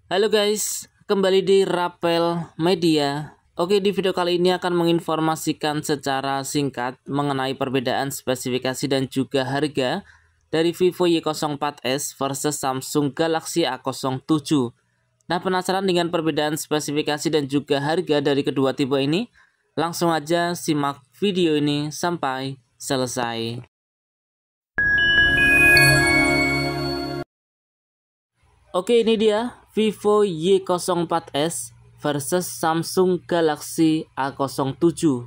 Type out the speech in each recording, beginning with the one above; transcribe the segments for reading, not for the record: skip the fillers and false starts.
Halo guys, kembali di Rapel Media. Oke, di video kali ini akan menginformasikan secara singkat mengenai perbedaan spesifikasi dan juga harga dari Vivo Y04s versus Samsung Galaxy A07. Nah, penasaran dengan perbedaan spesifikasi dan juga harga dari kedua tipe ini? Langsung aja simak video ini sampai selesai. Oke, ini dia Vivo Y04s versus Samsung Galaxy A07.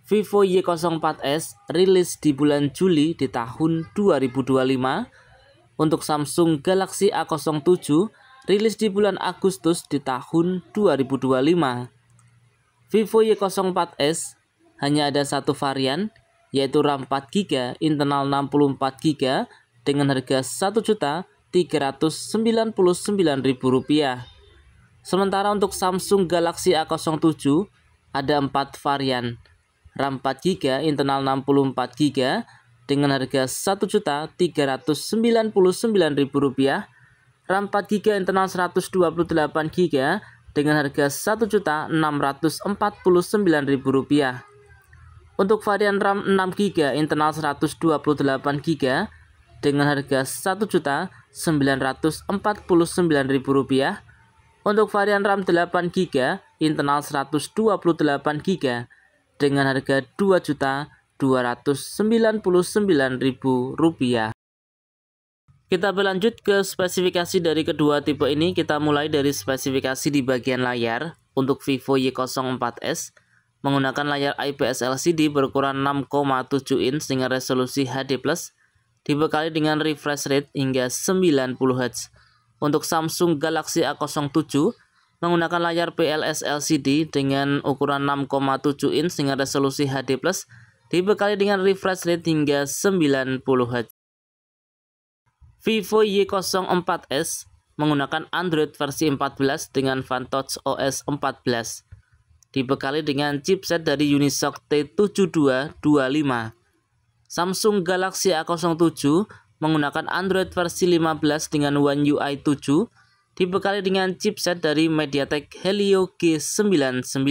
Vivo Y04s rilis di bulan Juli di tahun 2025. Untuk Samsung Galaxy A07 rilis di bulan Agustus di tahun 2025. Vivo Y04s hanya ada satu varian, yaitu RAM 4GB, internal 64GB dengan harga Rp1.399.000. Sementara untuk Samsung Galaxy A07 ada 4 varian, RAM 4GB, internal 64GB dengan harga Rp1.399.000, RAM 4GB, internal 128GB dengan harga Rp1.649.000. Untuk varian RAM 6GB, internal 128GB dengan harga Rp1.949.000. Untuk varian RAM 8GB, internal 128GB dengan harga Rp2.299.000. Kita berlanjut ke spesifikasi dari kedua tipe ini. Kita mulai dari spesifikasi di bagian layar. Untuk Vivo Y04s menggunakan layar IPS LCD berukuran 6,7 inch dengan resolusi HD+, dibekali dengan refresh rate hingga 90 Hz. Untuk Samsung Galaxy A07 menggunakan layar PLS LCD dengan ukuran 6,7 inch dengan resolusi HD+, dibekali dengan refresh rate hingga 90 Hz. Vivo Y04s menggunakan Android versi 14 dengan Phantom OS 14, dibekali dengan chipset dari Unisoc T7225. Samsung Galaxy A07 menggunakan Android versi 15 dengan One UI 7, dibekali dengan chipset dari MediaTek Helio G99.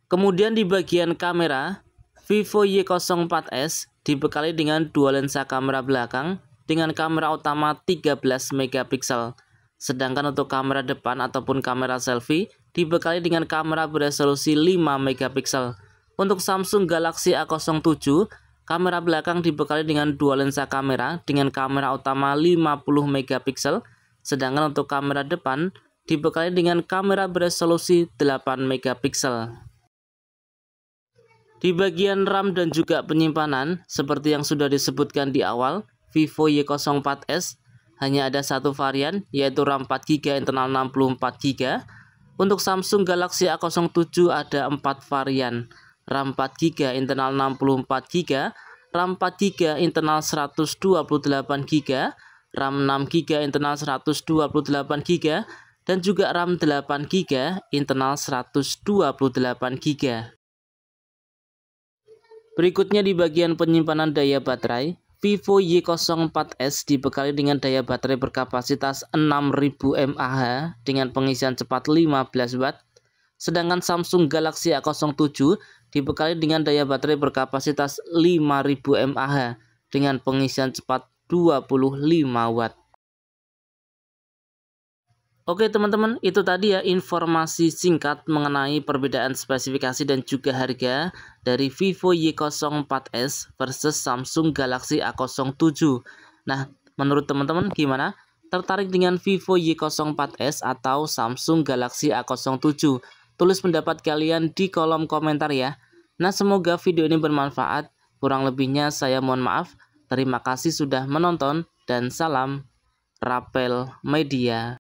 Kemudian di bagian kamera, Vivo Y04s dibekali dengan dua lensa kamera belakang dengan kamera utama 13 megapiksel. Sedangkan untuk kamera depan ataupun kamera selfie dibekali dengan kamera beresolusi 5 megapiksel. Untuk Samsung Galaxy A07, kamera belakang dibekali dengan dua lensa kamera dengan kamera utama 50 megapiksel. Sedangkan untuk kamera depan dibekali dengan kamera beresolusi 8 megapiksel. Di bagian RAM dan juga penyimpanan, seperti yang sudah disebutkan di awal, Vivo Y04s hanya ada satu varian, yaitu RAM 4GB, internal 64GB. Untuk Samsung Galaxy A07 ada 4 varian, RAM 4GB, internal 64GB, RAM 4GB, internal 128GB, RAM 6GB, internal 128GB, dan juga RAM 8GB, internal 128GB. Berikutnya di bagian penyimpanan daya baterai, Vivo Y04s dibekali dengan daya baterai berkapasitas 6000 mAh dengan pengisian cepat 15 Watt. Sedangkan Samsung Galaxy A07 dibekali dengan daya baterai berkapasitas 5000 mAh dengan pengisian cepat 25 Watt. Oke teman-teman, itu tadi ya informasi singkat mengenai perbedaan spesifikasi dan juga harga dari Vivo Y04s versus Samsung Galaxy A07. Nah, menurut teman-teman gimana? Tertarik dengan Vivo Y04s atau Samsung Galaxy A07? Tulis pendapat kalian di kolom komentar ya. Nah, semoga video ini bermanfaat. Kurang lebihnya saya mohon maaf. Terima kasih sudah menonton dan salam Rapel Media.